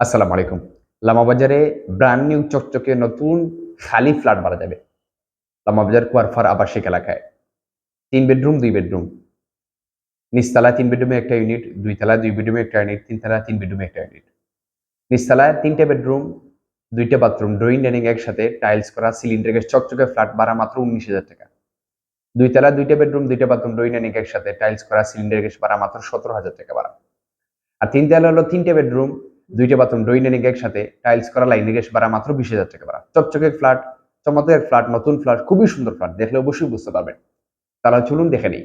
আসসালামু আলাইকুম। লামা বাজারে ব্র্যান্ড নিউ চকচকে নতুন খালি ফ্ল্যাট বাড়া যাবে। লামা বাজার কুয়ারফার আবাসিক এলাকায়। ৩ বেডরুম, ২ বেডরুম। নিচতলায় ৩ বেডরুমে একটা ইউনিট, ২ তলায় ২ বেডরুমে একটা ইউনিট, ৩ তলায় ৩ বেডরুমে একটা ইউনিট। নিচতলায় ৩ টে বেডরুম, ২ টা বাথরুম, ড্রয়িং ডাইনিং একসাথে টাইলস করা সিলিন্ডার গ্যাস চকচকে ফ্ল্যাট ভাড়া মাত্র ১৯,০০০ টাকা। ২ তলায় ২ টা বেডরুম, ২ টা বাথরুম, ড্রয়িং ডাইনিং একসাথে টাইলস করা সিলিন্ডার গ্যাস ভাড়া মাত্র ১৭,০০০ টাকা ভাড়া। আর ৩ তলায় হলো ৩ টে বেডরুম, ২ টা বাথরুম, ড্রয়িং ডাইনিং একসাথে টাইলস করা লাইনের গ্যাস ভাড়া মাত্র ২০,০০০ টাকা ভাড়া। চকচকে ফ্ল্যাট, চমৎকার ফ্ল্যাট, নতুন ফ্ল্যাট, খুবই সুন্দর ফ্ল্যাট। দেখলে অবশ্যই বুঝতে পারবেন। তাহলে চলুন দেখে নেই।